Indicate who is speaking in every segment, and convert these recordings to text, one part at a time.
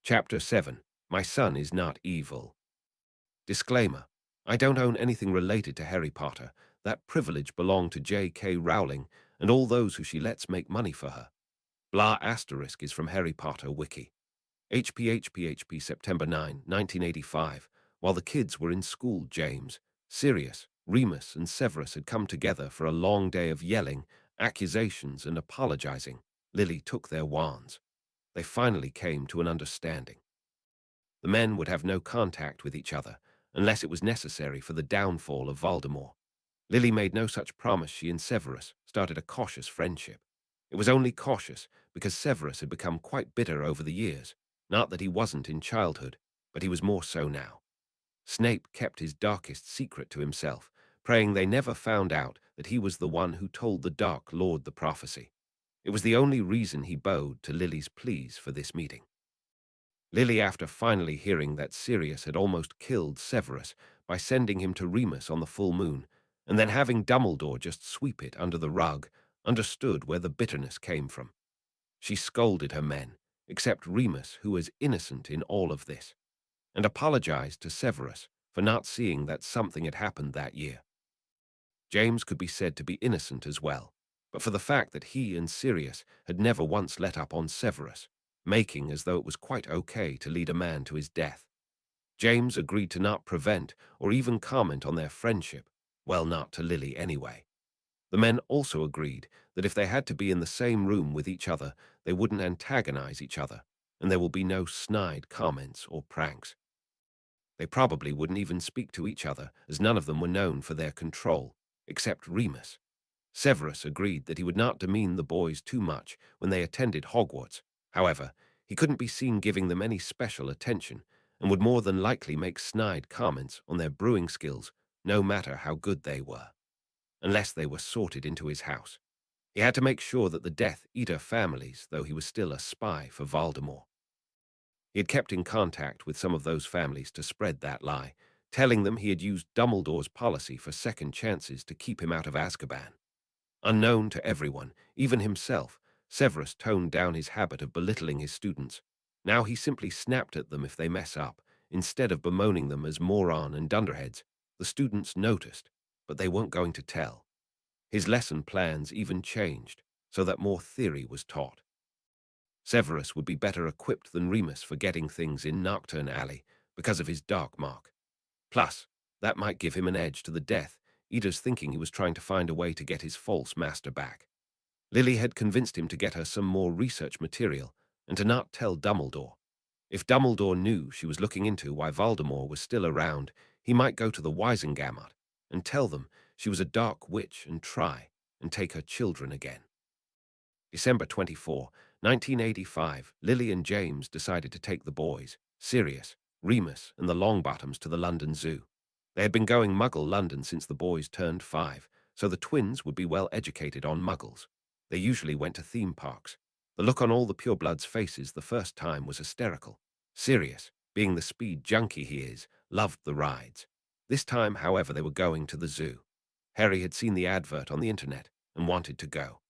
Speaker 1: Chapter 7. My son is not evil. Disclaimer. I don't own anything related to Harry Potter. That privilege belonged to J.K. Rowling and all those who she lets make money for her. Blah asterisk is from Harry Potter Wiki. HPHPHP September 9, 1985. While the kids were in school, James, Sirius, Remus, and Severus had come together for a long day of yelling, accusations, and apologizing. Lily took their wands. They finally came to an understanding. The men would have no contact with each other, unless it was necessary for the downfall of Voldemort. Lily made no such promise. She and Severus started a cautious friendship. It was only cautious because Severus had become quite bitter over the years. Not that he wasn't in childhood, but he was more so now. Snape kept his darkest secret to himself, praying they never found out that he was the one who told the Dark Lord the prophecy. It was the only reason he bowed to Lily's pleas for this meeting. Lily, after finally hearing that Sirius had almost killed Severus by sending him to Remus on the full moon, and then having Dumbledore just sweep it under the rug, understood where the bitterness came from. She scolded her men, except Remus, who was innocent in all of this, and apologized to Severus for not seeing that something had happened that year. James could be said to be innocent as well, but for the fact that he and Sirius had never once let up on Severus, making as though it was quite okay to lead a man to his death. James agreed to not prevent or even comment on their friendship, well, not to Lily anyway. The men also agreed that if they had to be in the same room with each other, they wouldn't antagonize each other, and there will be no snide comments or pranks. They probably wouldn't even speak to each other, as none of them were known for their control, except Remus. Severus agreed that he would not demean the boys too much when they attended Hogwarts. However, he couldn't be seen giving them any special attention, and would more than likely make snide comments on their brewing skills, no matter how good they were, unless they were sorted into his house. He had to make sure that the Death Eater families, though he was still a spy for Voldemort. He had kept in contact with some of those families to spread that lie, telling them he had used Dumbledore's policy for second chances to keep him out of Azkaban. Unknown to everyone, even himself, Severus toned down his habit of belittling his students. Now he simply snapped at them if they mess up, instead of bemoaning them as moron and dunderheads. The students noticed, but they weren't going to tell. His lesson plans even changed, so that more theory was taught. Severus would be better equipped than Remus for getting things in Nocturne Alley because of his dark mark. Plus, that might give him an edge to the Death Eaters, thinking he was trying to find a way to get his false master back. Lily had convinced him to get her some more research material and to not tell Dumbledore. If Dumbledore knew she was looking into why Voldemort was still around, he might go to the Wisengamot and tell them she was a dark witch and try and take her children again. December 24, 1985, Lily and James decided to take the boys, Sirius, Remus, and the Longbottoms to the London Zoo. They had been going Muggle London since the boys turned 5, so the twins would be well educated on Muggles. They usually went to theme parks. The look on all the purebloods' faces the first time was hysterical. Sirius, being the speed junkie he is, loved the rides. This time, however, they were going to the zoo. Harry had seen the advert on the internet and wanted to go.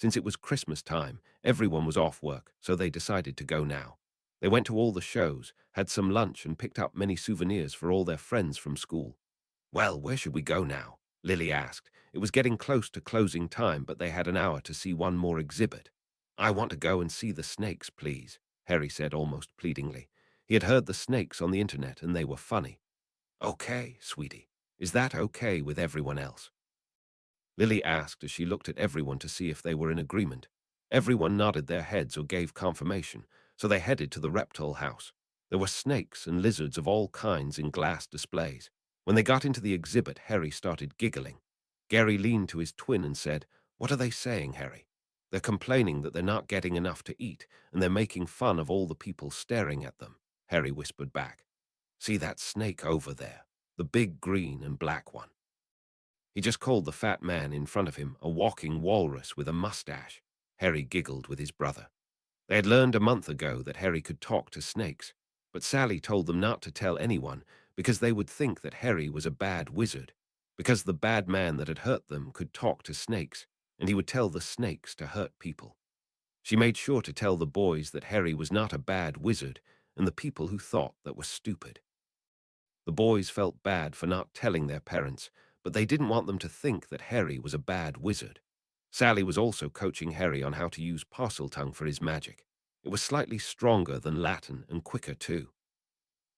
Speaker 1: Since it was Christmas time, everyone was off work, so they decided to go now. They went to all the shows, had some lunch, and picked up many souvenirs for all their friends from school. Well, where should we go now? Lily asked. It was getting close to closing time, but they had an hour to see one more exhibit. I want to go and see the snakes, please, Harry said almost pleadingly. He had heard the snakes on the internet, and they were funny. Okay, sweetie. Is that okay with everyone else? Lily asked as she looked at everyone to see if they were in agreement. Everyone nodded their heads or gave confirmation, so they headed to the reptile house. There were snakes and lizards of all kinds in glass displays. When they got into the exhibit, Harry started giggling. Gary leaned to his twin and said, "What are they saying, Harry?" "They're complaining that they're not getting enough to eat, and they're making fun of all the people staring at them," Harry whispered back. "See that snake over there, the big green and black one?" He just called the fat man in front of him a walking walrus with a mustache. Harry giggled with his brother. They had learned a month ago that Harry could talk to snakes, but Sally told them not to tell anyone because they would think that Harry was a bad wizard, because the bad man that had hurt them could talk to snakes, and he would tell the snakes to hurt people. She made sure to tell the boys that Harry was not a bad wizard and the people who thought that were stupid. The boys felt bad for not telling their parents, but they didn't want them to think that Harry was a bad wizard. Sally was also coaching Harry on how to use Parseltongue for his magic. It was slightly stronger than Latin and quicker too.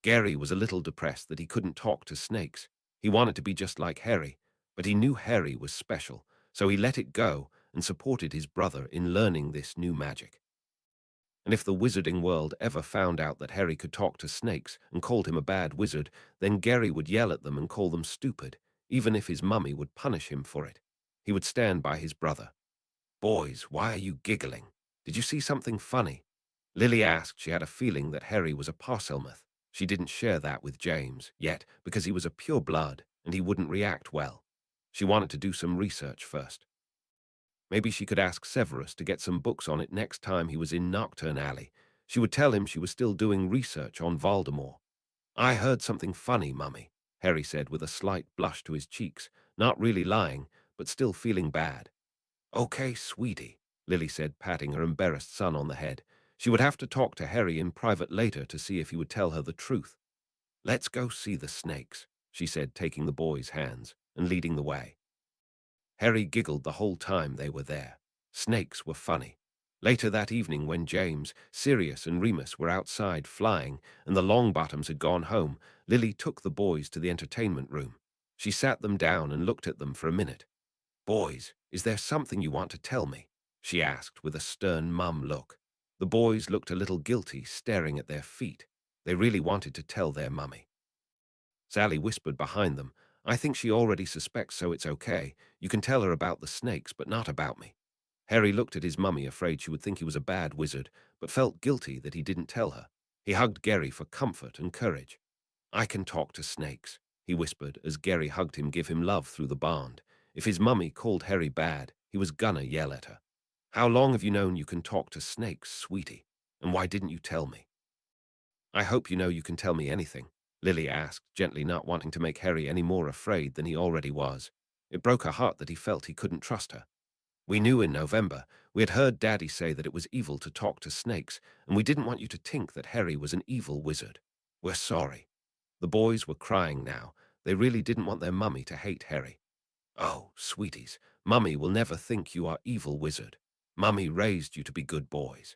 Speaker 1: Gary was a little depressed that he couldn't talk to snakes. He wanted to be just like Harry, but he knew Harry was special, so he let it go and supported his brother in learning this new magic. And if the wizarding world ever found out that Harry could talk to snakes and called him a bad wizard, then Gary would yell at them and call them stupid, even if his mummy would punish him for it. He would stand by his brother. "Boys, why are you giggling? Did you see something funny?" Lily asked. She had a feeling that Harry was a Parselmouth. She didn't share that with James, yet, because he was a pure blood and he wouldn't react well. She wanted to do some research first. Maybe she could ask Severus to get some books on it next time he was in Nocturne Alley. She would tell him she was still doing research on Voldemort. "I heard something funny, Mummy," Harry said with a slight blush to his cheeks, not really lying, but still feeling bad. "Okay, sweetie," Lily said, patting her embarrassed son on the head. She would have to talk to Harry in private later to see if he would tell her the truth. "Let's go see the snakes," she said, taking the boys' hands and leading the way. Harry giggled the whole time they were there. Snakes were funny. Later that evening, when James, Sirius, and Remus were outside flying and the Longbottoms had gone home, Lily took the boys to the entertainment room. She sat them down and looked at them for a minute. "Boys, is there something you want to tell me?" she asked with a stern mum look. The boys looked a little guilty, staring at their feet. They really wanted to tell their mummy. Sally whispered behind them, "I think she already suspects, so it's okay. You can tell her about the snakes, but not about me." Harry looked at his mummy, afraid she would think he was a bad wizard, but felt guilty that he didn't tell her. He hugged Gary for comfort and courage. "I can talk to snakes," he whispered as Gary hugged him, give him love through the bond. If his mummy called Harry bad, he was gonna yell at her. "How long have you known you can talk to snakes, sweetie? And why didn't you tell me?" "I hope you know you can tell me anything," Lily asked, gently, not wanting to make Harry any more afraid than he already was. It broke her heart that he felt he couldn't trust her. "We knew in November. We had heard Daddy say that it was evil to talk to snakes, and we didn't want you to think that Harry was an evil wizard. We're sorry." The boys were crying now. They really didn't want their mummy to hate Harry. "Oh, sweeties, Mummy will never think you are evil wizard. Mummy raised you to be good boys.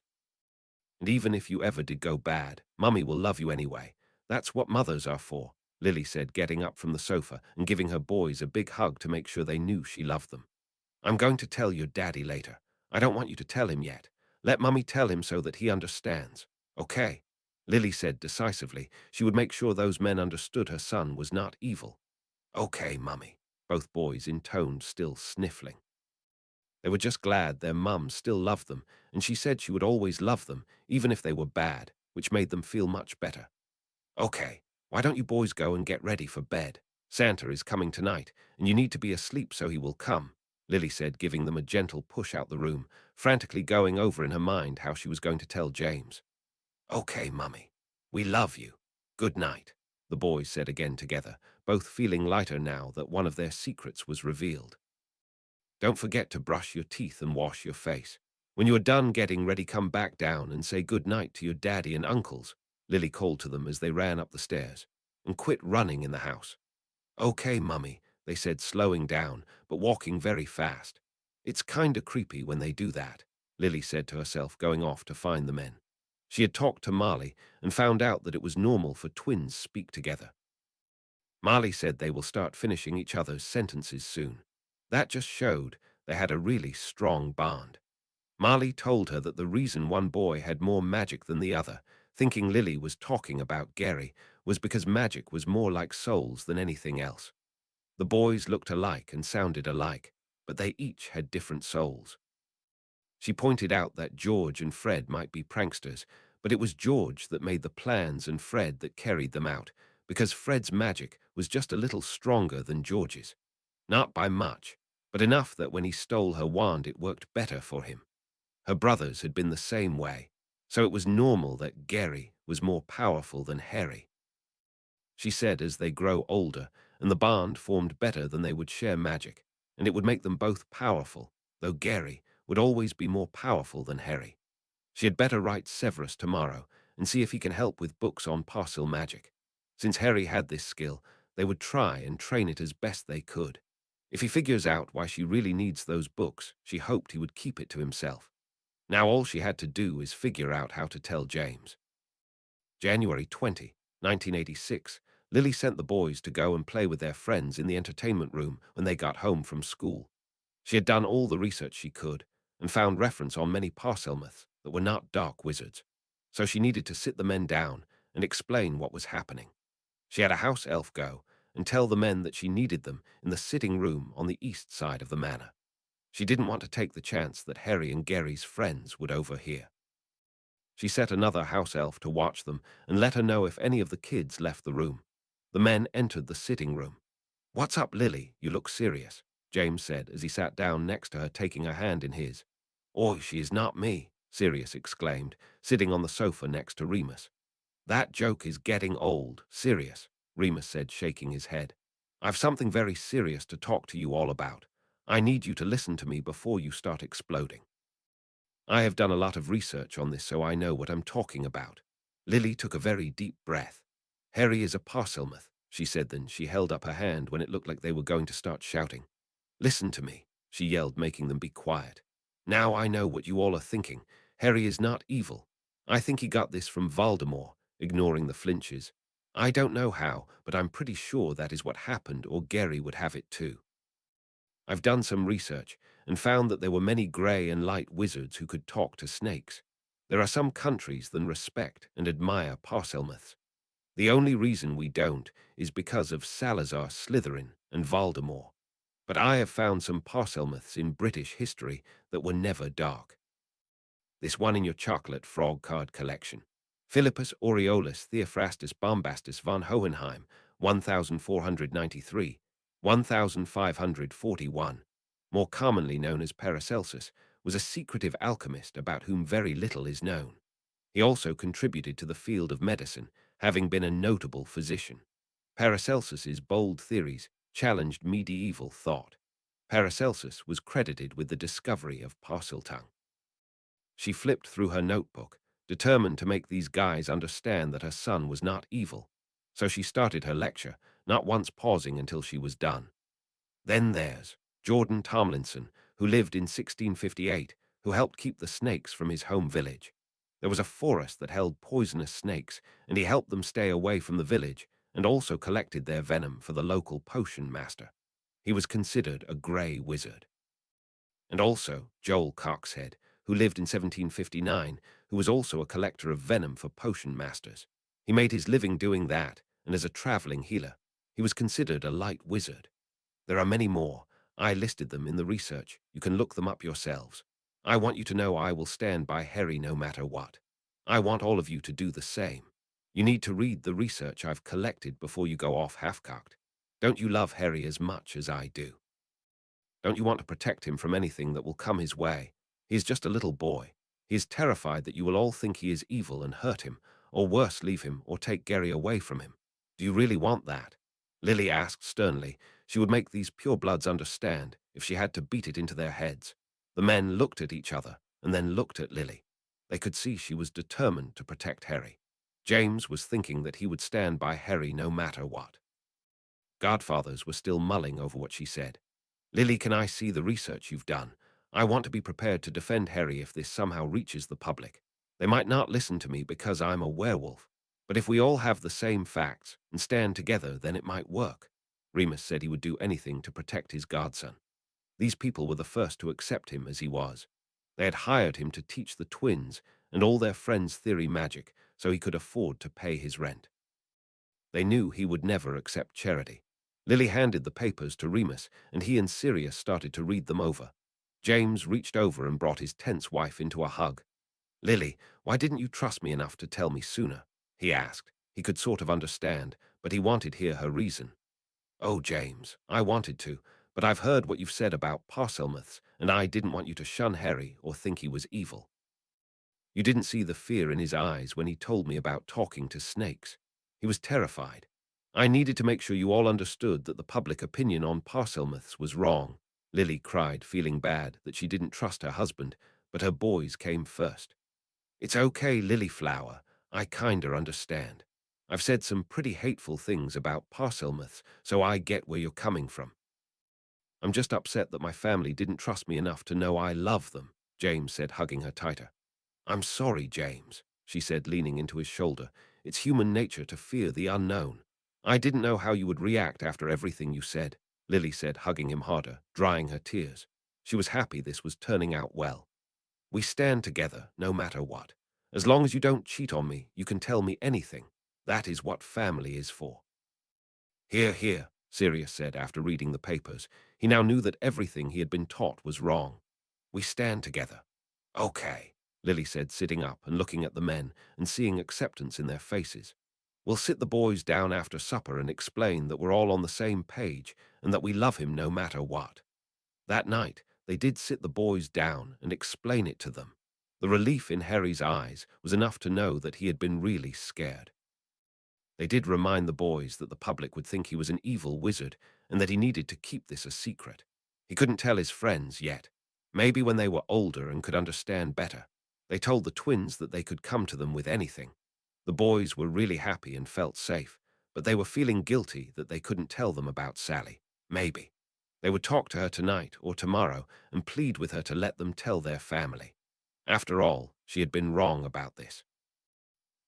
Speaker 1: And even if you ever did go bad, Mummy will love you anyway. That's what mothers are for," Lily said, getting up from the sofa and giving her boys a big hug to make sure they knew she loved them. "I'm going to tell your daddy later. I don't want you to tell him yet. Let Mummy tell him so that he understands. Okay?" Lily said decisively. She would make sure those men understood her son was not evil. "Okay, Mummy," both boys intoned, still sniffling. They were just glad their mum still loved them, and she said she would always love them, even if they were bad, which made them feel much better. "Okay, why don't you boys go and get ready for bed? Santa is coming tonight, and you need to be asleep so he will come," Lily said, giving them a gentle push out the room, frantically going over in her mind how she was going to tell James. "Okay, Mummy. We love you. Good night," the boys said again together, both feeling lighter now that one of their secrets was revealed. "Don't forget to brush your teeth and wash your face. When you are done getting ready, come back down and say good night to your daddy and uncles," Lily called to them as they ran up the stairs. "And quit running in the house." "Okay, Mummy," they said, slowing down, but walking very fast. "It's kinda creepy when they do that," Lily said to herself, going off to find the men. She had talked to Marley and found out that it was normal for twins speak together. Marley said they will start finishing each other's sentences soon. That just showed they had a really strong bond. Marley told her that the reason one boy had more magic than the other, thinking Lily was talking about Gary, was because magic was more like souls than anything else. The boys looked alike and sounded alike, but they each had different souls. She pointed out that George and Fred might be pranksters, but it was George that made the plans and Fred that carried them out, because Fred's magic was just a little stronger than George's. Not by much, but enough that when he stole her wand it worked better for him. Her brothers had been the same way, so it was normal that Gary was more powerful than Harry. She said as they grow older and the bond formed better, than they would share magic, and it would make them both powerful, though Gary would always be more powerful than Harry. She had better write Severus tomorrow and see if he can help with books on parcel magic. Since Harry had this skill, they would try and train it as best they could. If he figures out why she really needs those books, she hoped he would keep it to himself. Now all she had to do is figure out how to tell James. January 20, 1986, Lily sent the boys to go and play with their friends in the entertainment room when they got home from school. She had done all the research she could and found reference on many Parselmouths that were not dark wizards, so she needed to sit the men down and explain what was happening. She had a house elf go and tell the men that she needed them in the sitting room on the east side of the manor. She didn't want to take the chance that Harry and Gary's friends would overhear. She set another house elf to watch them and let her know if any of the kids left the room. The men entered the sitting room. "What's up, Lily? You look serious," James said as he sat down next to her, taking her hand in his. "Oh, she is not me," Sirius exclaimed, sitting on the sofa next to Remus. "That joke is getting old, Sirius," Remus said, shaking his head. "I've something very serious to talk to you all about. I need you to listen to me before you start exploding. I have done a lot of research on this, so I know what I'm talking about." Lily took a very deep breath. "Harry is a Parselmouth," she said. Then she held up her hand when it looked like they were going to start shouting. "Listen to me," she yelled, making them be quiet. "Now I know what you all are thinking. Harry is not evil. I think he got this from Voldemort," ignoring the flinches. "I don't know how, but I'm pretty sure that is what happened, or Gary would have it too. I've done some research and found that there were many grey and light wizards who could talk to snakes. There are some countries that respect and admire Parselmouths. The only reason we don't is because of Salazar Slytherin and Voldemort. But I have found some Parselmouths in British history that were never dark. This one in your chocolate frog card collection. Philippus Aureolus Theophrastus Bombastus von Hohenheim, 1493, 1541, more commonly known as Paracelsus, was a secretive alchemist about whom very little is known. He also contributed to the field of medicine, having been a notable physician. Paracelsus's bold theories challenged medieval thought. Paracelsus was credited with the discovery of Parseltongue. She flipped through her notebook, determined to make these guys understand that her son was not evil. So she started her lecture, not once pausing until she was done. "Then there's Jordan Tomlinson, who lived in 1658, who helped keep the snakes from his home village. There was a forest that held poisonous snakes, and he helped them stay away from the village, and also collected their venom for the local potion master. He was considered a grey wizard. And also Joel Coxhead, who lived in 1759, who was also a collector of venom for potion masters. He made his living doing that, and as a traveling healer, he was considered a light wizard. There are many more. I listed them in the research. You can look them up yourselves. I want you to know I will stand by Harry no matter what. I want all of you to do the same. You need to read the research I've collected before you go off half-cocked. Don't you love Harry as much as I do? Don't you want to protect him from anything that will come his way? He is just a little boy. He is terrified that you will all think he is evil and hurt him, or worse, leave him or take Gary away from him. Do you really want that?" Lily asked sternly. She would make these purebloods understand if she had to beat it into their heads. The men looked at each other and then looked at Lily. They could see she was determined to protect Harry. James was thinking that he would stand by Harry no matter what. Godfathers were still mulling over what she said. "Lily, can I see the research you've done? I want to be prepared to defend Harry if this somehow reaches the public. They might not listen to me because I'm a werewolf, but if we all have the same facts and stand together, then it might work." Remus said he would do anything to protect his godson. These people were the first to accept him as he was. They had hired him to teach the twins and all their friends theory magic so he could afford to pay his rent. They knew he would never accept charity. Lily handed the papers to Remus, and he and Sirius started to read them over. James reached over and brought his tense wife into a hug. "Lily, why didn't you trust me enough to tell me sooner?" he asked. He could sort of understand, but he wanted to hear her reason. "Oh, James, I wanted to, but I've heard what you've said about Parselmouths, and I didn't want you to shun Harry or think he was evil. You didn't see the fear in his eyes when he told me about talking to snakes. He was terrified. I needed to make sure you all understood that the public opinion on Parselmouths was wrong." Lily cried, feeling bad that she didn't trust her husband, but her boys came first. It's okay, Lilyflower. I kinda understand. I've said some pretty hateful things about Parselmouths, so I get where you're coming from. I'm just upset that my family didn't trust me enough to know I love them, James said, hugging her tighter. I'm sorry, James, she said, leaning into his shoulder. It's human nature to fear the unknown. I didn't know how you would react after everything you said, Lily said, hugging him harder, drying her tears. She was happy this was turning out well. We stand together, no matter what. As long as you don't cheat on me, you can tell me anything. That is what family is for. Hear, hear, Sirius said after reading the papers. He now knew that everything he had been taught was wrong. We stand together. Okay, Lily said, sitting up and looking at the men and seeing acceptance in their faces. We'll sit the boys down after supper and explain that we're all on the same page and that we love him no matter what. That night, they did sit the boys down and explain it to them. The relief in Harry's eyes was enough to know that he had been really scared. They did remind the boys that the public would think he was an evil wizard and that he needed to keep this a secret. He couldn't tell his friends yet. Maybe when they were older and could understand better. They told the twins that they could come to them with anything. The boys were really happy and felt safe, but they were feeling guilty that they couldn't tell them about Sally. Maybe. They would talk to her tonight or tomorrow and plead with her to let them tell their family. After all, she had been wrong about this.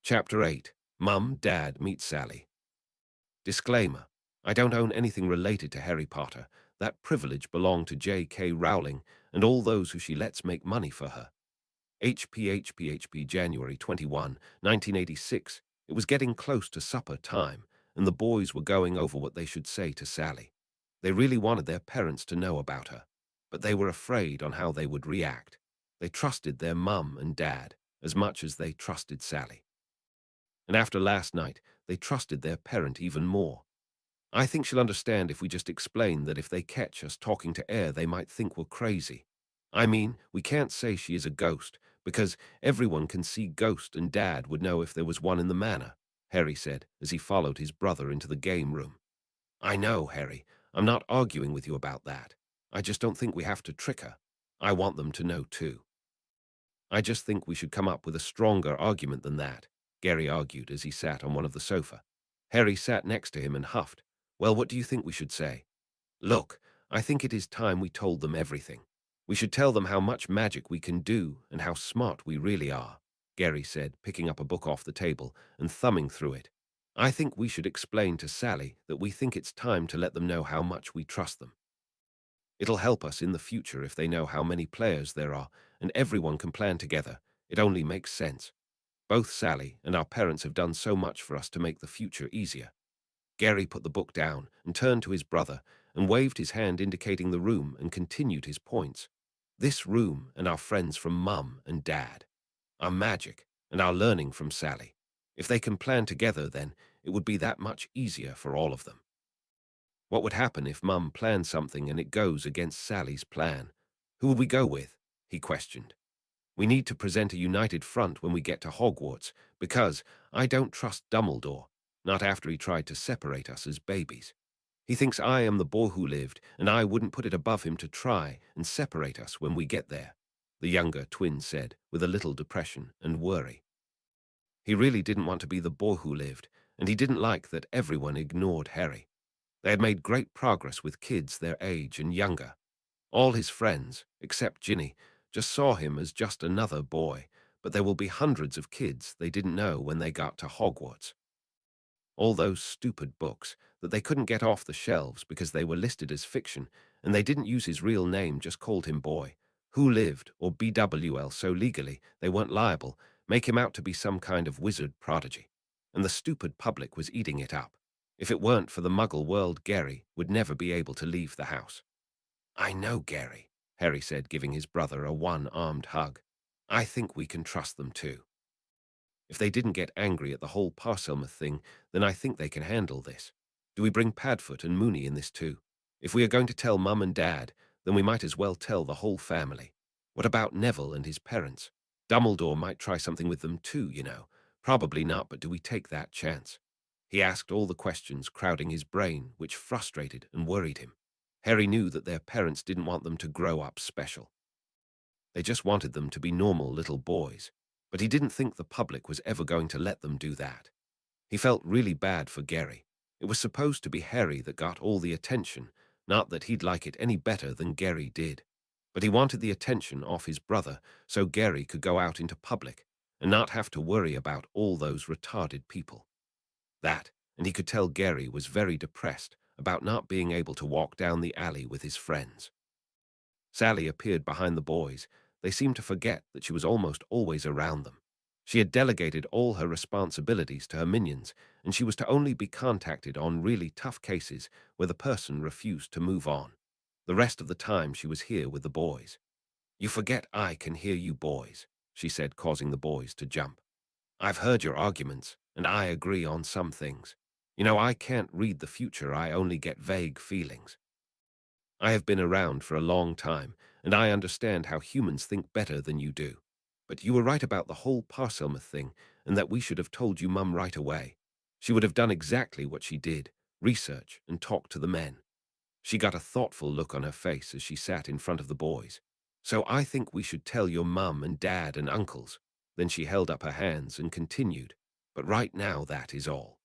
Speaker 1: Chapter 8. Mum, Dad Meet Sally. Disclaimer. I don't own anything related to Harry Potter. That privilege belonged to J.K. Rowling and all those who she lets make money for her. HPHPHP January 21, 1986. It was getting close to supper time, and the boys were going over what they should say to Sally. They really wanted their parents to know about her, but they were afraid on how they would react. They trusted their mum and dad as much as they trusted Sally. And after last night, they trusted their parent even more. I think she'll understand if we just explain that if they catch us talking to air, they might think we're crazy. I mean, we can't say she is a ghost, because everyone can see Ghost and Dad would know if there was one in the manor, Harry said as he followed his brother into the game room. I know, Harry. I'm not arguing with you about that. I just don't think we have to trick her. I want them to know too. I just think we should come up with a stronger argument than that, Gary argued as he sat on one of the sofa. Harry sat next to him and huffed. Well, what do you think we should say? Look, I think it is time we told them everything. We should tell them how much magic we can do and how smart we really are, Gary said, picking up a book off the table and thumbing through it. I think we should explain to Sally that we think it's time to let them know how much we trust them. It'll help us in the future if they know how many players there are and everyone can plan together. It only makes sense. Both Sally and our parents have done so much for us to make the future easier. Gary put the book down and turned to his brother and waved his hand indicating the room and continued his points. This room and our friends from Mum and Dad. Our magic and our learning from Sally. If they can plan together, then it would be that much easier for all of them. What would happen if Mum planned something and it goes against Sally's plan? Who would we go with? He questioned. We need to present a united front when we get to Hogwarts, because I don't trust Dumbledore, not after he tried to separate us as babies. He thinks I am the boy who lived, and I wouldn't put it above him to try and separate us when we get there, the younger twin said, with a little depression and worry. He really didn't want to be the boy who lived, and he didn't like that everyone ignored Harry. They had made great progress with kids their age and younger. All his friends, except Ginny, just saw him as just another boy, but there will be hundreds of kids they didn't know when they got to Hogwarts. All those stupid books that they couldn't get off the shelves because they were listed as fiction, and they didn't use his real name, just called him Boy. Who lived, or BWL, so legally they weren't liable, make him out to be some kind of wizard prodigy. And the stupid public was eating it up. If it weren't for the Muggle world, Gary would never be able to leave the house. I know, Gary, Harry said, giving his brother a one-armed hug. I think we can trust them too. If they didn't get angry at the whole Parselmouth thing, then I think they can handle this. Do we bring Padfoot and Mooney in this too? If we are going to tell Mum and Dad, then we might as well tell the whole family. What about Neville and his parents? Dumbledore might try something with them too, you know. Probably not, but do we take that chance? He asked all the questions crowding his brain, which frustrated and worried him. Harry knew that their parents didn't want them to grow up special. They just wanted them to be normal little boys. But he didn't think the public was ever going to let them do that. He felt really bad for Gary. It was supposed to be Harry that got all the attention, not that he'd like it any better than Gary did. But he wanted the attention off his brother so Gary could go out into public and not have to worry about all those retarded people. That, and he could tell Gary was very depressed about not being able to walk down the alley with his friends. Sally appeared behind the boys. They seemed to forget that she was almost always around them. She had delegated all her responsibilities to her minions, and she was to only be contacted on really tough cases where the person refused to move on. The rest of the time she was here with the boys. "You forget I can hear you boys," she said, causing the boys to jump. "I've heard your arguments, and I agree on some things. You know, I can't read the future, I only get vague feelings. I have been around for a long time, and I understand how humans think better than you do. But you were right about the whole Parselmouth thing, and that we should have told you Mum right away. She would have done exactly what she did, research and talk to the men." She got a thoughtful look on her face as she sat in front of the boys. "So I think we should tell your mum and dad and uncles." Then she held up her hands and continued, "But right now that is all.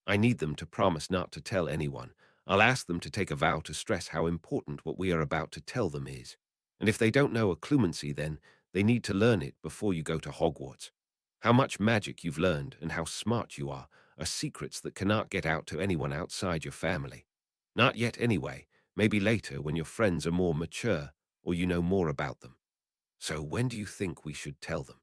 Speaker 1: I need them to promise not to tell anyone. I'll ask them to take a vow to stress how important what we are about to tell them is. And if they don't know a clumency, then they need to learn it before you go to Hogwarts. How much magic you've learned and how smart you are secrets that cannot get out to anyone outside your family. Not yet anyway, maybe later when your friends are more mature or you know more about them. So when do you think we should tell them?"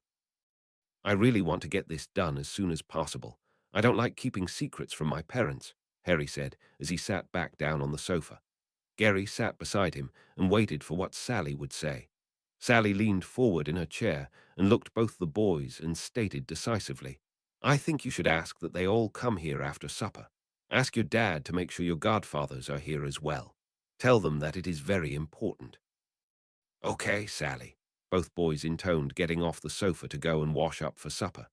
Speaker 1: "I really want to get this done as soon as possible. I don't like keeping secrets from my parents," Harry said as he sat back down on the sofa. Gary sat beside him and waited for what Sally would say. Sally leaned forward in her chair and looked both the boys and stated decisively, "I think you should ask that they all come here after supper. Ask your dad to make sure your godfathers are here as well. Tell them that it is very important." "Okay, Sally," both boys intoned, getting off the sofa to go and wash up for supper.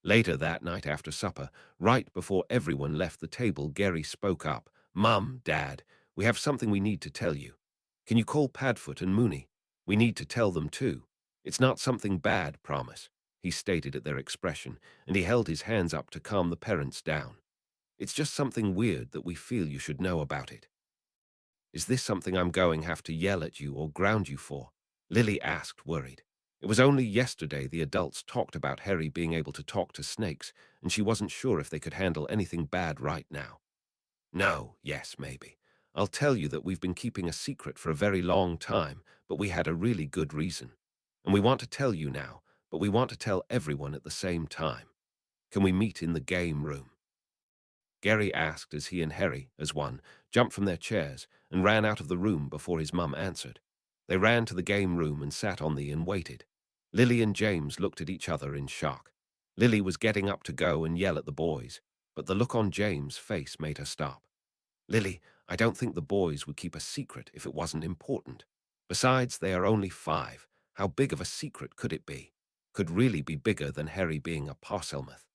Speaker 1: Later that night after supper, right before everyone left the table, Gary spoke up. "Mum, Dad, we have something we need to tell you. Can you call Padfoot and Mooney? We need to tell them too. It's not something bad, promise," he stated at their expression, and he held his hands up to calm the parents down. "It's just something weird that we feel you should know about it." "Is this something I'm going have to yell at you or ground you for?" Lily asked, worried. It was only yesterday the adults talked about Harry being able to talk to snakes, and she wasn't sure if they could handle anything bad right now. "No, yes, maybe. I'll tell you that we've been keeping a secret for a very long time, but we had a really good reason. And we want to tell you now, but we want to tell everyone at the same time. Can we meet in the game room?" Gary asked as he and Harry, as one, jumped from their chairs and ran out of the room before his mum answered. They ran to the game room and sat on the and waited. Lily and James looked at each other in shock. Lily was getting up to go and yell at the boys, but the look on James' face made her stop. "Lily, I don't think the boys would keep a secret if it wasn't important. Besides, they are only 5. How big of a secret could it be? Could really be bigger than Harry being a Parselmouth?"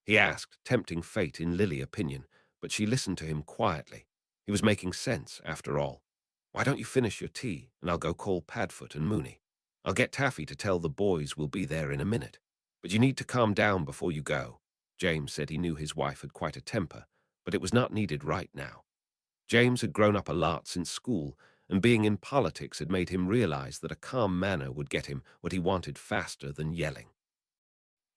Speaker 1: He asked, tempting fate in Lily's opinion, but she listened to him quietly. He was making sense, after all. "Why don't you finish your tea, and I'll go call Padfoot and Mooney. I'll get Taffy to tell the boys we'll be there in a minute. But you need to calm down before you go." James said he knew his wife had quite a temper, but it was not needed right now. James had grown up a lot since school, and being in politics had made him realize that a calm manner would get him what he wanted faster than yelling.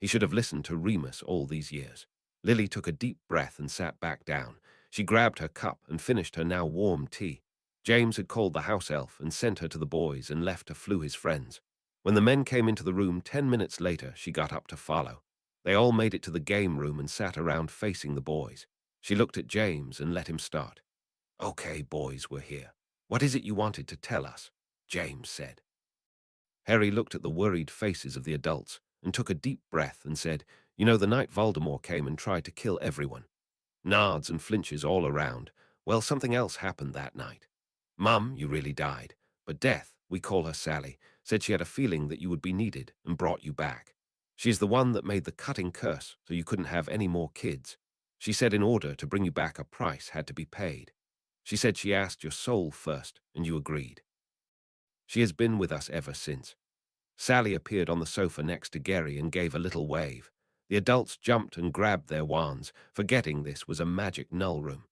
Speaker 1: He should have listened to Remus all these years. Lily took a deep breath and sat back down. She grabbed her cup and finished her now warm tea. James had called the house elf and sent her to the boys and left to flew his friends. When the men came into the room 10 minutes later, she got up to follow. They all made it to the game room and sat around facing the boys. She looked at James and let him start. "Okay, boys, we're here. What is it you wanted to tell us?" James said. Harry looked at the worried faces of the adults and took a deep breath and said, "You know, the night Voldemort came and tried to kill everyone." Nods and flinches all around. "Well, something else happened that night. Mum, you really died. But Death, we call her Sally, said she had a feeling that you would be needed and brought you back. She's the one that made the cutting curse so you couldn't have any more kids. She said in order to bring you back a price had to be paid. She said she asked your soul first and you agreed. She has been with us ever since. Sally appeared on the sofa next to Gary and gave a little wave. The adults jumped and grabbed their wands, forgetting this was a magic null room.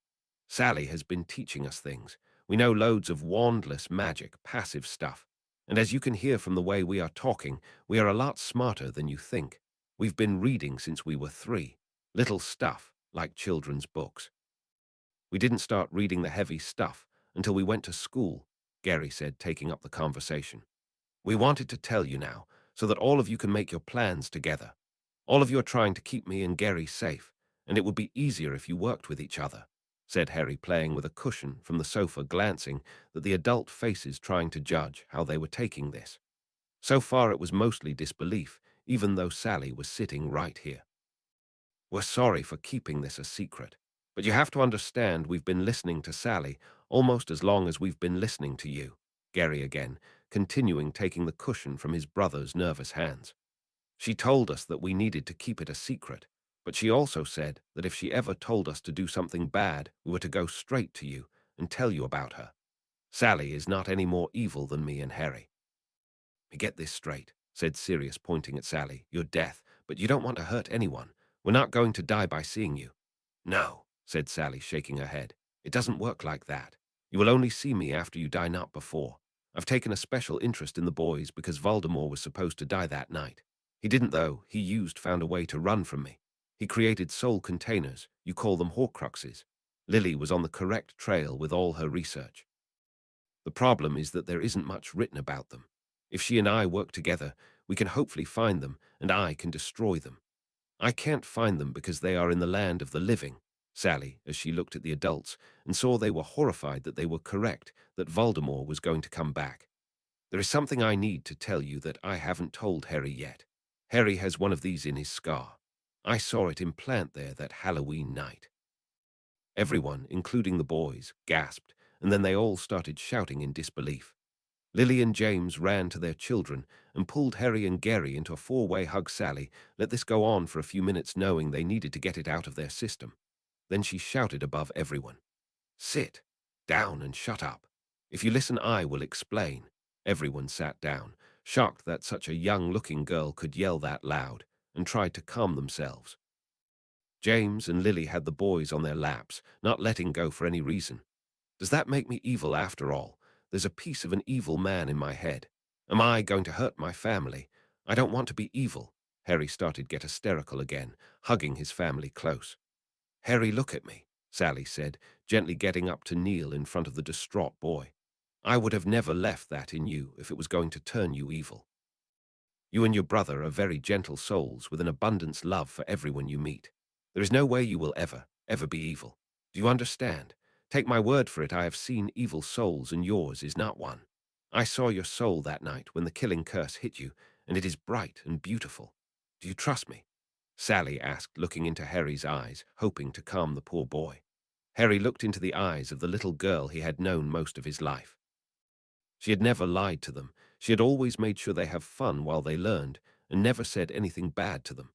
Speaker 1: Sally has been teaching us things. We know loads of wandless magic, passive stuff. And as you can hear from the way we are talking, we are a lot smarter than you think. We've been reading since we were 3. Little stuff, like children's books. We didn't start reading the heavy stuff until we went to school, Gary said, taking up the conversation. We wanted to tell you now, so that all of you can make your plans together. All of you are trying to keep me and Gary safe, and it would be easier if you worked with each other, said Harry, playing with a cushion from the sofa, glancing at the adult faces trying to judge how they were taking this. So far it was mostly disbelief, even though Sally was sitting right here. We're sorry for keeping this a secret, but you have to understand we've been listening to Sally almost as long as we've been listening to you, Gary again, continuing taking the cushion from his brother's nervous hands. She told us that we needed to keep it a secret, but she also said that if she ever told us to do something bad, we were to go straight to you and tell you about her. Sally is not any more evil than me and Harry. Get this straight, said Sirius, pointing at Sally. You're death, but you don't want to hurt anyone. We're not going to die by seeing you. No, said Sally, shaking her head. It doesn't work like that. You will only see me after you die, not before. I've taken a special interest in the boys because Voldemort was supposed to die that night. He didn't, though. Found a way to run from me. He created soul containers. You call them Horcruxes. Lily was on the correct trail with all her research. The problem is that there isn't much written about them. If she and I work together, we can hopefully find them, and I can destroy them. I can't find them because they are in the land of the living. Sally, as she looked at the adults and saw they were horrified that they were correct, that Voldemort was going to come back. There is something I need to tell you that I haven't told Harry yet. Harry has one of these in his scar. I saw it implant there that Halloween night. Everyone, including the boys, gasped, and then they all started shouting in disbelief. Lily and James ran to their children and pulled Harry and Gary into a 4-way hug. Sally let this go on for a few minutes, knowing they needed to get it out of their system. Then she shouted above everyone, "Sit down and shut up. If you listen, I will explain." Everyone sat down, shocked that such a young-looking girl could yell that loud, and tried to calm themselves. James and Lily had the boys on their laps, not letting go for any reason. Does that make me evil after all? There's a piece of an evil man in my head. Am I going to hurt my family? I don't want to be evil. Harry started to get hysterical again, hugging his family close. Harry, look at me, Sally said, gently getting up to kneel in front of the distraught boy. I would have never left that in you if it was going to turn you evil. You and your brother are very gentle souls with an abundance love for everyone you meet. There is no way you will ever be evil. Do you understand? Take my word for it, I have seen evil souls, and yours is not one. I saw your soul that night when the killing curse hit you, and it is bright and beautiful. Do you trust me? Sally asked, looking into Harry's eyes, hoping to calm the poor boy. Harry looked into the eyes of the little girl he had known most of his life. She had never lied to them. She had always made sure they have fun while they learned, and never said anything bad to them.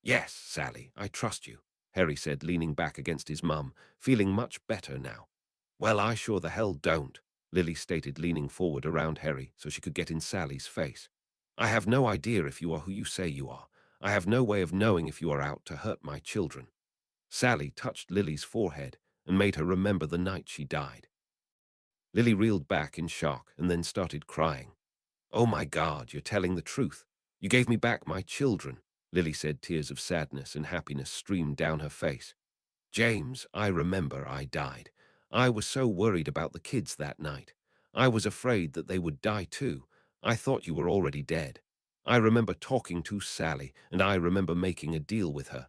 Speaker 1: Yes, Sally, I trust you, Harry said, leaning back against his mum, feeling much better now. Well, I sure the hell don't, Lily stated, leaning forward around Harry so she could get in Sally's face. I have no idea if you are who you say you are. I have no way of knowing if you are out to hurt my children. Sally touched Lily's forehead and made her remember the night she died. Lily reeled back in shock and then started crying. Oh my God, you're telling the truth. You gave me back my children, Lily said. Tears of sadness and happiness streamed down her face. James, I remember I died. I was so worried about the kids that night. I was afraid that they would die too. I thought you were already dead. I remember talking to Sally, and I remember making a deal with her.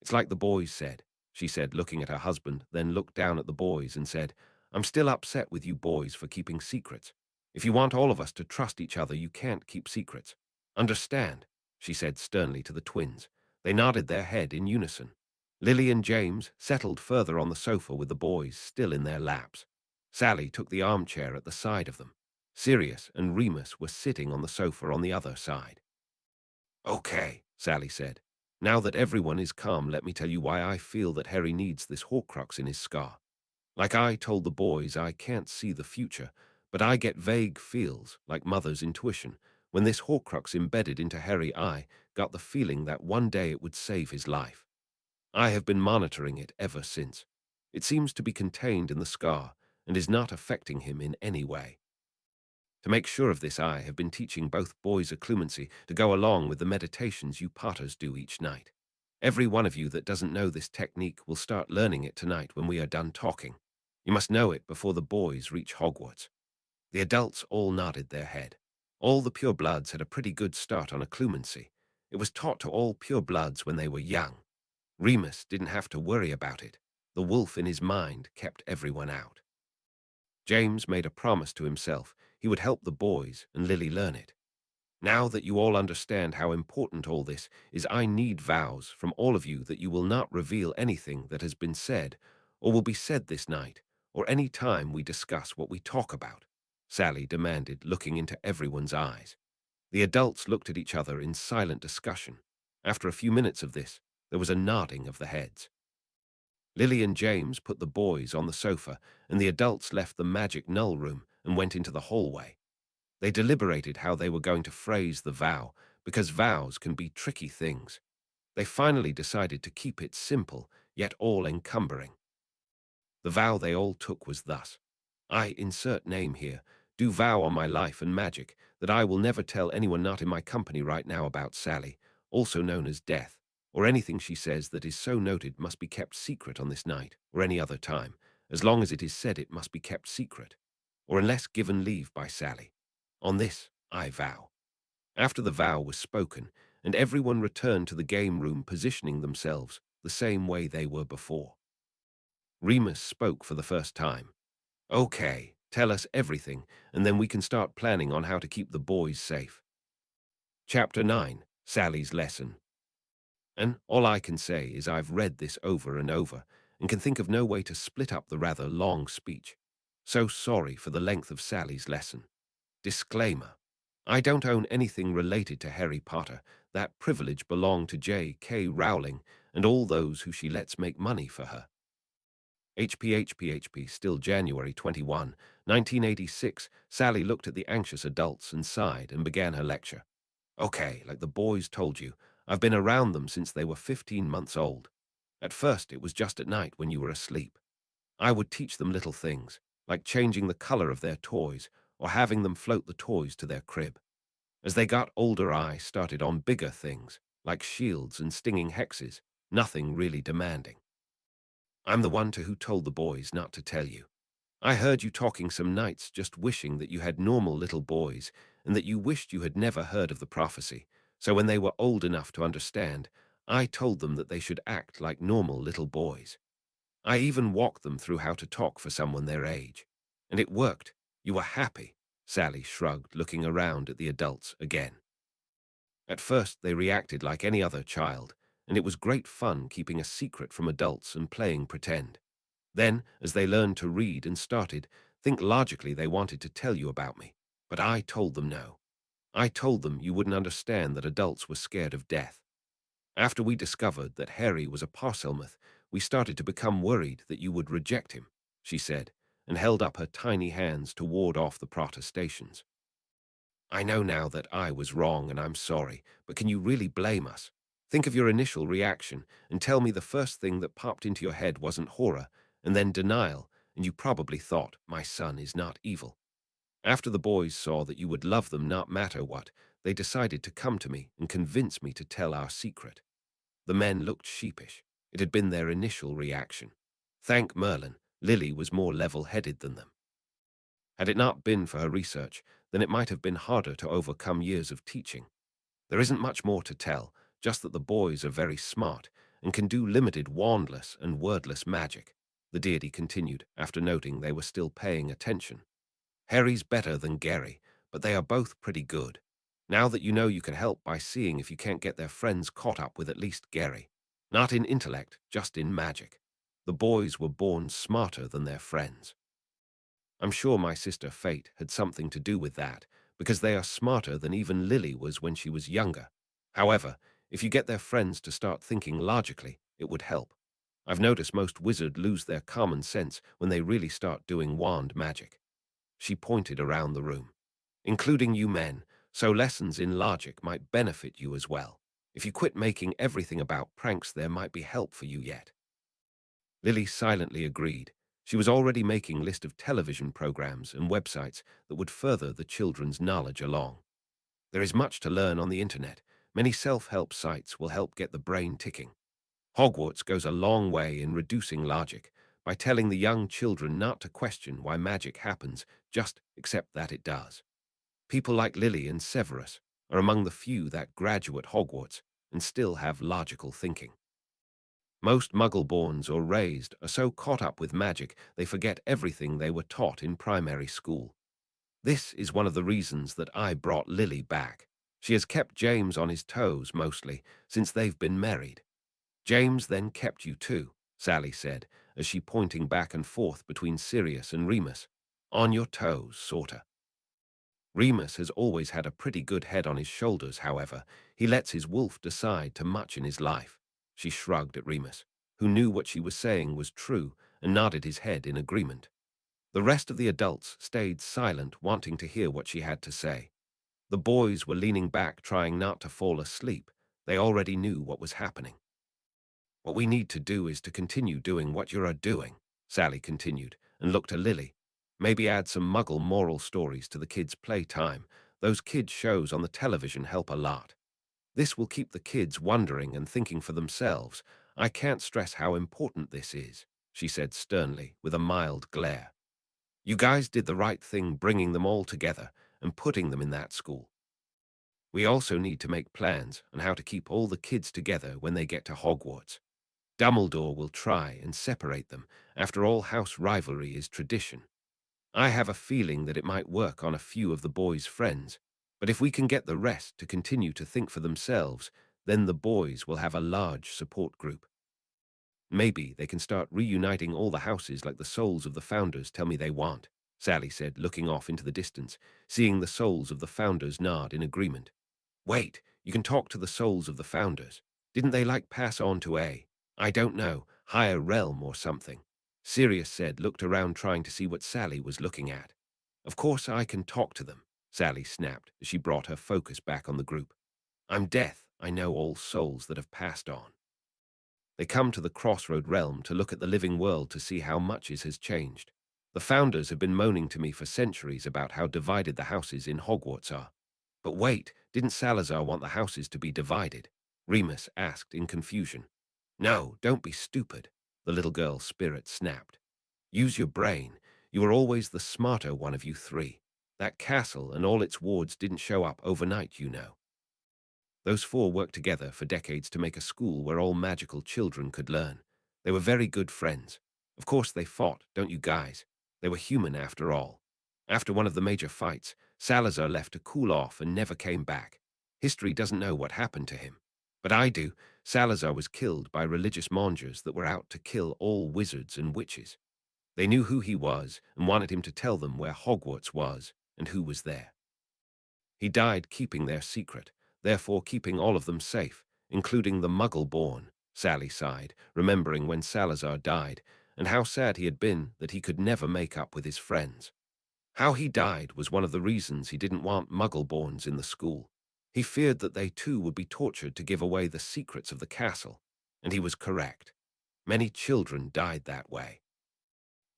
Speaker 1: It's like the boys said, she said, looking at her husband, then looked down at the boys and said, I'm still upset with you boys for keeping secrets. If you want all of us to trust each other, you can't keep secrets. Understand, she said sternly to the twins. They nodded their head in unison. Lily and James settled further on the sofa with the boys still in their laps. Sally took the armchair at the side of them. Sirius and Remus were sitting on the sofa on the other side. Okay, Sally said. Now that everyone is calm, let me tell you why I feel that Harry needs this Horcrux in his scar. Like I told the boys, I can't see the future, but I get vague feels, like Mother's intuition, When this Horcrux embedded into Harry, I got the feeling that one day it would save his life. I have been monitoring it ever since. It seems to be contained in the scar and is not affecting him in any way. To make sure of this, I have been teaching both boys occlumency to go along with the meditations you Potters do each night. Every one of you that doesn't know this technique will start learning it tonight when we are done talking. You must know it before the boys reach Hogwarts. The adults all nodded their head. All the purebloods had a pretty good start on occlumency. It was taught to all purebloods when they were young. Remus didn't have to worry about it. The wolf in his mind kept everyone out. James made a promise to himself he would help the boys and Lily learn it. Now that you all understand how important all this is, I need vows from all of you that you will not reveal anything that has been said or will be said this night or any time we discuss what we talk about, Sally demanded, looking into everyone's eyes. The adults looked at each other in silent discussion. After a few minutes of this, there was a nodding of the heads. Lily and James put the boys on the sofa, and the adults left the magic null room and went into the hallway. They deliberated how they were going to phrase the vow, because vows can be tricky things. They finally decided to keep it simple, yet all-encumbering. The vow they all took was thus: I insert name here, do vow on my life and magic that I will never tell anyone not in my company right now about Sally, also known as Death, or anything she says that is so noted must be kept secret on this night or any other time. As long as it is said, it must be kept secret, or unless given leave by Sally. On this I vow. After the vow was spoken, and everyone returned to the game room positioning themselves the same way they were before, Remus spoke for the first time. Okay, tell us everything, and then we can start planning on how to keep the boys safe. Chapter 9, Sally's Lesson. And all I can say is I've read this over and over, and can think of no way to split up the rather long speech. So sorry for the length of Sally's lesson. Disclaimer: I don't own anything related to Harry Potter. That privilege belonged to J.K. Rowling and all those who she lets make money for her. HPHPHP. Still January 21, 1986. Sally looked at the anxious adults and sighed and began her lecture. Okay, like the boys told you, I've been around them since they were 15 months old. At first, it was just at night when you were asleep. I would teach them little things, like changing the color of their toys or having them float the toys to their crib. As they got older, I started on bigger things, like shields and stinging hexes, nothing really demanding. I'm the one who told the boys not to tell you. I heard you talking some nights just wishing that you had normal little boys and that you wished you had never heard of the prophecy. So when they were old enough to understand, I told them that they should act like normal little boys. I even walked them through how to talk for someone their age. And it worked. You were happy. Sally shrugged, looking around at the adults again. At first, they reacted like any other child, and it was great fun keeping a secret from adults and playing pretend. Then, as they learned to read and started, think logically, they wanted to tell you about me. But I told them no. I told them you wouldn't understand that adults were scared of death. After we discovered that Harry was a Parselmouth, we started to become worried that you would reject him, she said, and held up her tiny hands to ward off the protestations. I know now that I was wrong and I'm sorry, but can you really blame us? Think of your initial reaction and tell me the first thing that popped into your head wasn't horror, and then denial, and you probably thought, my son is not evil. After the boys saw that you would love them no matter what, they decided to come to me and convince me to tell our secret. The men looked sheepish. It had been their initial reaction. Thank Merlin, Lily was more level-headed than them. Had it not been for her research, then it might have been harder to overcome years of teaching. There isn't much more to tell, just that the boys are very smart and can do limited wandless and wordless magic, the deity continued after noting they were still paying attention. Harry's better than Gary, but they are both pretty good. Now that you know, you can help by seeing if you can't get their friends caught up with at least Gary. Not in intellect, just in magic. The boys were born smarter than their friends. I'm sure my sister Fate had something to do with that, because they are smarter than even Lily was when she was younger. However, if you get their friends to start thinking logically, it would help. I've noticed most wizards lose their common sense when they really start doing wand magic. She pointed around the room. Including you men, So lessons in logic might benefit you as well. If you quit making everything about pranks, there might be help for you yet. Lily silently agreed. She was already making a list of television programs and websites that would further the children's knowledge along. There is much to learn on the internet. Many self-help sites will help get the brain ticking. Hogwarts goes a long way in reducing logic by telling the young children not to question why magic happens, just accept that it does. People like Lily and Severus are among the few that graduate Hogwarts and still have logical thinking. Most Muggle-borns or raised are so caught up with magic they forget everything they were taught in primary school. This is one of the reasons that I brought Lily back. She has kept James on his toes mostly since they've been married. James then kept you too, Sally said, as she pointing back and forth between Sirius and Remus. On your toes, sorta. Remus has always had a pretty good head on his shoulders, however. He lets his wolf decide too much in his life. She shrugged at Remus, who knew what she was saying was true, and nodded his head in agreement. The rest of the adults stayed silent, wanting to hear what she had to say. The boys were leaning back, trying not to fall asleep. They already knew what was happening. What we need to do is to continue doing what you're doing, Sally continued, and looked at Lily. Maybe add some Muggle moral stories to the kids' playtime. Those kids' shows on the television help a lot. This will keep the kids wondering and thinking for themselves. I can't stress how important this is, she said sternly, with a mild glare. You guys did the right thing bringing them all together and putting them in that school. We also need to make plans on how to keep all the kids together when they get to Hogwarts. Dumbledore will try and separate them. After all, house rivalry is tradition. I have a feeling that it might work on a few of the boys' friends, but if we can get the rest to continue to think for themselves, then the boys will have a large support group. Maybe they can start reuniting all the houses like the souls of the founders tell me they want, Sally said, looking off into the distance, seeing the souls of the founders nod in agreement. Wait, you can talk to the souls of the founders. Didn't they pass on to I don't know, higher realm or something? Sirius said, looked around trying to see what Sally was looking at. Of course I can talk to them, Sally snapped as she brought her focus back on the group. I'm Death, I know all souls that have passed on. They come to the Crossroad realm to look at the living world to see how much has changed. The founders have been moaning to me for centuries about how divided the houses in Hogwarts are. But wait, didn't Salazar want the houses to be divided? Remus asked in confusion. No, don't be stupid, the little girl's spirit snapped. Use your brain. You were always the smarter one of you three. That castle and all its wards didn't show up overnight, you know. Those four worked together for decades to make a school where all magical children could learn. They were very good friends. Of course they fought, don't you guys? They were human after all. After one of the major fights, Salazar left to cool off and never came back. History doesn't know what happened to him. But I do. Salazar was killed by religious mongers that were out to kill all wizards and witches. They knew who he was and wanted him to tell them where Hogwarts was and who was there. He died keeping their secret, therefore keeping all of them safe, including the Muggle-born, Sally sighed, remembering when Salazar died, and how sad he had been that he could never make up with his friends. How he died was one of the reasons he didn't want Muggle-borns in the school. He feared that they too would be tortured to give away the secrets of the castle, and he was correct. Many children died that way.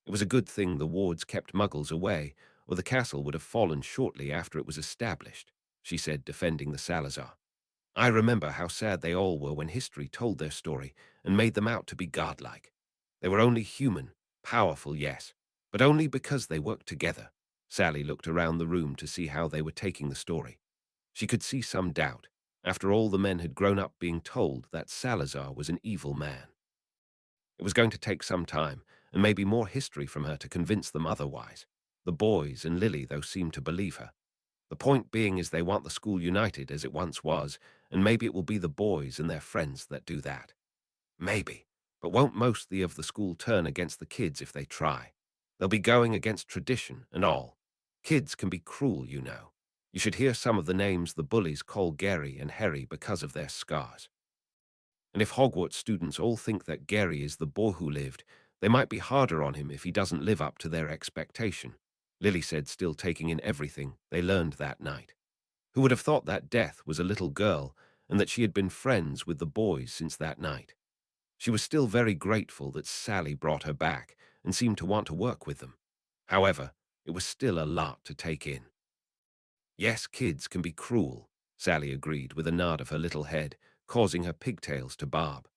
Speaker 1: It was a good thing the wards kept Muggles away, or the castle would have fallen shortly after it was established, she said, defending the Salazar. I remember how sad they all were when history told their story and made them out to be godlike. They were only human, powerful, yes, but only because they worked together. Sally looked around the room to see how they were taking the story. She could see some doubt. After all, the men had grown up being told that Salazar was an evil man. It was going to take some time, and maybe more history from her to convince them otherwise. The boys and Lily, though, seemed to believe her. The point being is they want the school united as it once was, and maybe it will be the boys and their friends that do that. Maybe. But won't mostly of the school turn against the kids if they try? They'll be going against tradition and all. Kids can be cruel, you know. You should hear some of the names the bullies call Gary and Harry because of their scars. And if Hogwarts students all think that Gary is the boy who lived, they might be harder on him if he doesn't live up to their expectation, Lily said, still taking in everything they learned that night. Who would have thought that Death was a little girl and that she had been friends with the boys since that night? She was still very grateful that Sally brought her back and seemed to want to work with them. However, it was still a lot to take in. Yes, kids can be cruel, Sally agreed with a nod of her little head, causing her pigtails to bob.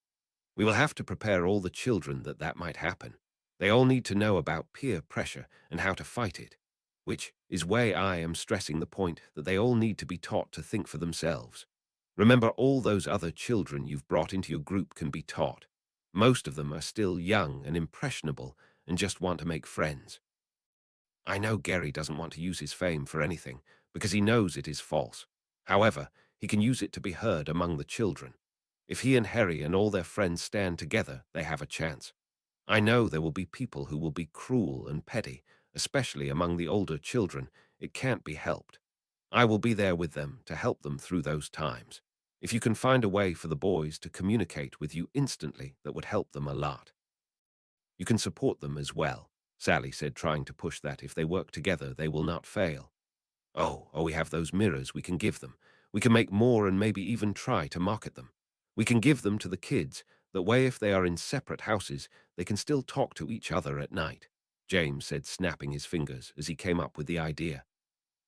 Speaker 1: We will have to prepare all the children that might happen. They all need to know about peer pressure and how to fight it, which is why I am stressing the point that they all need to be taught to think for themselves. Remember, all those other children you've brought into your group can be taught. Most of them are still young and impressionable and just want to make friends. I know Gary doesn't want to use his fame for anything because he knows it is false. However, he can use it to be heard among the children. If he and Harry and all their friends stand together, they have a chance. I know there will be people who will be cruel and petty, especially among the older children. It can't be helped. I will be there with them to help them through those times. If you can find a way for the boys to communicate with you instantly, that would help them a lot. You can support them as well, Sally said, trying to push that if they work together, they will not fail. Oh, we have those mirrors we can give them. We can make more and maybe even try to market them. We can give them to the kids. That way, if they are in separate houses, they can still talk to each other at night, James said, snapping his fingers as he came up with the idea.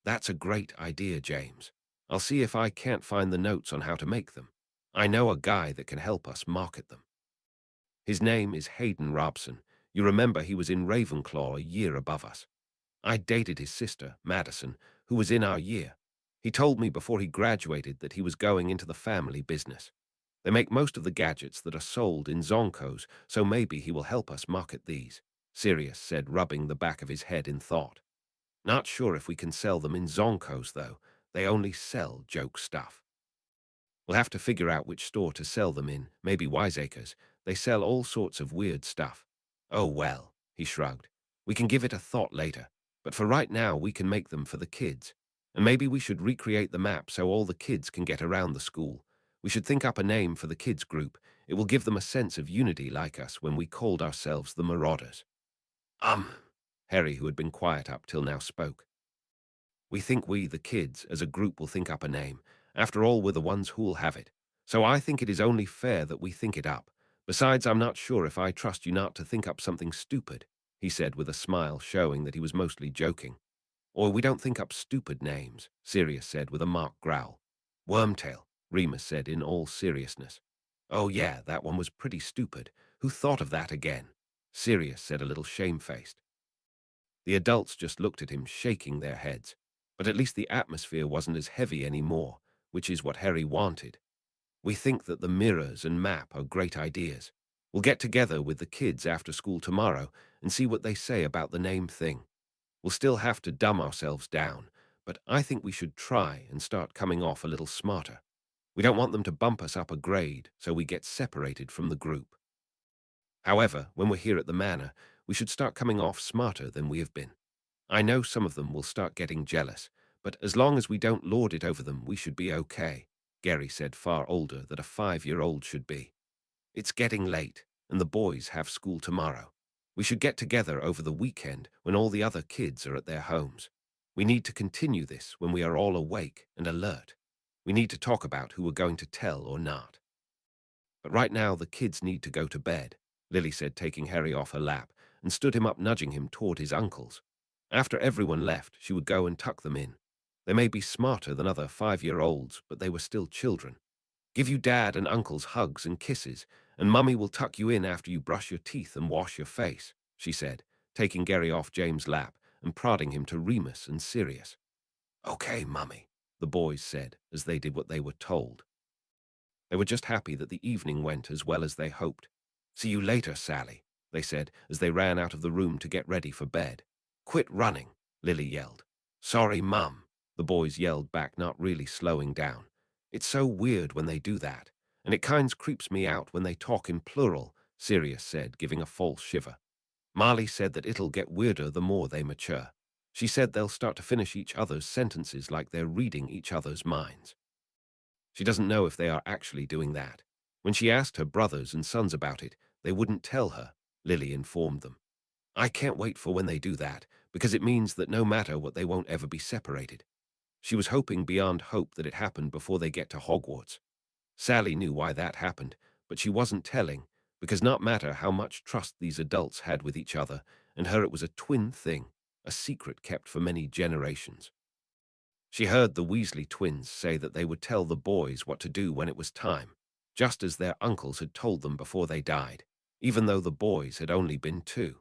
Speaker 1: That's a great idea, James. I'll see if I can't find the notes on how to make them. I know a guy that can help us market them. His name is Hayden Robson. You remember he was in Ravenclaw a year above us. I dated his sister, Madison, who was in our year. He told me before he graduated that he was going into the family business. They make most of the gadgets that are sold in Zonkos, so maybe he will help us market these, Sirius said, rubbing the back of his head in thought. Not sure if we can sell them in Zonkos, though. They only sell joke stuff. We'll have to figure out which store to sell them in, maybe Wiseacres. They sell all sorts of weird stuff. Oh well, he shrugged. We can give it a thought later, but for right now we can make them for the kids. And maybe we should recreate the map so all the kids can get around the school. We should think up a name for the kids group. It will give them a sense of unity like us when we called ourselves the Marauders. Harry, who had been quiet up till now, spoke. We think we, the kids, as a group will think up a name. After all, we're the ones who'll have it. So I think it is only fair that we think it up. Besides, I'm not sure if I trust you not to think up something stupid, he said with a smile showing that he was mostly joking. Or we don't think up stupid names, Sirius said with a mock growl. Wormtail, Remus said in all seriousness. Oh yeah, that one was pretty stupid. Who thought of that again? Sirius said a little shamefaced. The adults just looked at him, shaking their heads. But at least the atmosphere wasn't as heavy anymore, which is what Harry wanted. We think that the mirrors and map are great ideas. We'll get together with the kids after school tomorrow and see what they say about the name thing. We'll still have to dumb ourselves down, but I think we should try and start coming off a little smarter. We don't want them to bump us up a grade, so we get separated from the group. However, when we're here at the manor, we should start coming off smarter than we have been. I know some of them will start getting jealous, but as long as we don't lord it over them, we should be okay, Gary said, far older than a 5-year-old should be. It's getting late, and the boys have school tomorrow. We should get together over the weekend when all the other kids are at their homes. We need to continue this when we are all awake and alert. We need to talk about who we're going to tell or not. But right now the kids need to go to bed, Lily said, taking Harry off her lap, and stood him up, nudging him toward his uncles. After everyone left, she would go and tuck them in. They may be smarter than other 5-year-olds, but they were still children. Give you dad and uncles hugs and kisses, and mummy will tuck you in after you brush your teeth and wash your face, she said, taking Gary off James' lap and prodding him to Remus and Sirius. Okay, mummy, the boys said as they did what they were told. They were just happy that the evening went as well as they hoped. See you later, Sally, they said as they ran out of the room to get ready for bed. Quit running, Lily yelled. Sorry, Mum, the boys yelled back, not really slowing down. It's so weird when they do that, and it kinds creeps me out when they talk in plural, Sirius said, giving a false shiver. Marley said that it'll get weirder the more they mature. She said they'll start to finish each other's sentences like they're reading each other's minds. She doesn't know if they are actually doing that. When she asked her brothers and sons about it, they wouldn't tell her, Lily informed them. I can't wait for when they do that, because it means that no matter what, they won't ever be separated. She was hoping beyond hope that it happened before they get to Hogwarts. Sally knew why that happened, but she wasn't telling, because not matter how much trust these adults had with each other, and her it was a twin thing, a secret kept for many generations. She heard the Weasley twins say that they would tell the boys what to do when it was time, just as their uncles had told them before they died, even though the boys had only been 2.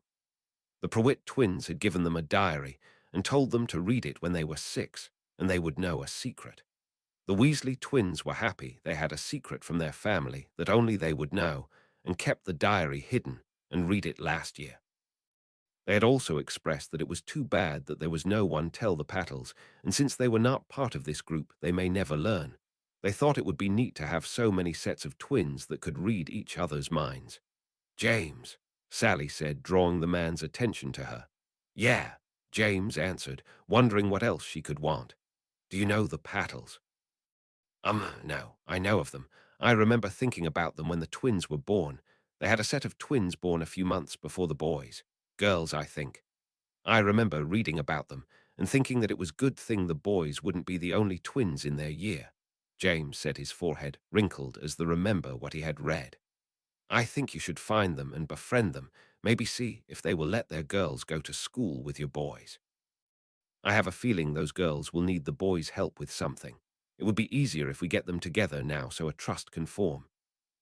Speaker 1: The Prewitt twins had given them a diary and told them to read it when they were 6, and they would know a secret. The Weasley twins were happy they had a secret from their family that only they would know, and kept the diary hidden and read it last year. They had also expressed that it was too bad that there was no one tell the Pattles, and since they were not part of this group, they may never learn. They thought it would be neat to have so many sets of twins that could read each other's minds. James, Sally said, drawing the man's attention to her. Yeah, James answered, wondering what else she could want. Do you know the Pattles? No, I know of them. I remember thinking about them when the twins were born. They had a set of twins born a few months before the boys. Girls, I think. I remember reading about them and thinking that it was good thing the boys wouldn't be the only twins in their year. James said, his forehead wrinkled as the remember what he had read. I think you should find them and befriend them, maybe see if they will let their girls go to school with your boys. I have a feeling those girls will need the boys' help with something. It would be easier if we get them together now so a trust can form.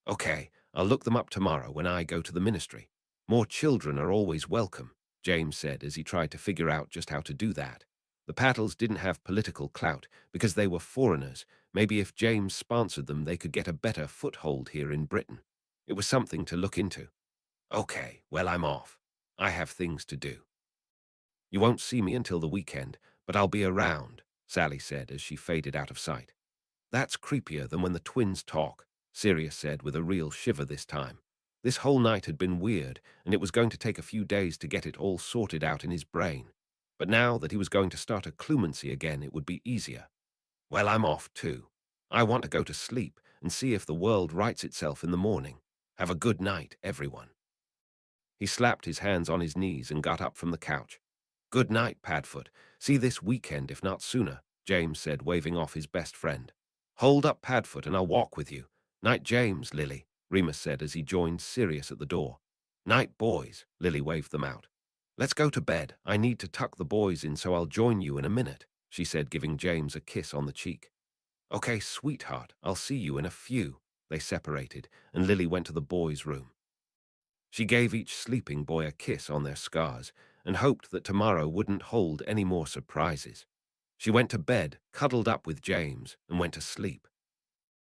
Speaker 1: Okay, I'll look them up tomorrow when I go to the ministry. More children are always welcome, James said as he tried to figure out just how to do that. The Pattles didn't have political clout because they were foreigners. Maybe if James sponsored them, they could get a better foothold here in Britain. It was something to look into. Okay, well, I'm off. I have things to do. You won't see me until the weekend, but I'll be around, Sally said as she faded out of sight. That's creepier than when the twins talk, Sirius said with a real shiver this time. This whole night had been weird, and it was going to take a few days to get it all sorted out in his brain. But now that he was going to start a clumancy again, it would be easier. Well, I'm off too. I want to go to sleep and see if the world rights itself in the morning. Have a good night, everyone. He slapped his hands on his knees and got up from the couch. Good night, Padfoot. See this weekend, if not sooner, James said, waving off his best friend. Hold up, Padfoot, and I'll walk with you. Night, James, Lily, Remus said as he joined Sirius at the door. Night, boys, Lily waved them out. Let's go to bed. I need to tuck the boys in, so I'll join you in a minute, she said, giving James a kiss on the cheek. Okay, sweetheart, I'll see you in a few. They separated, and Lily went to the boys' room. She gave each sleeping boy a kiss on their scars and hoped that tomorrow wouldn't hold any more surprises. She went to bed, cuddled up with James, and went to sleep.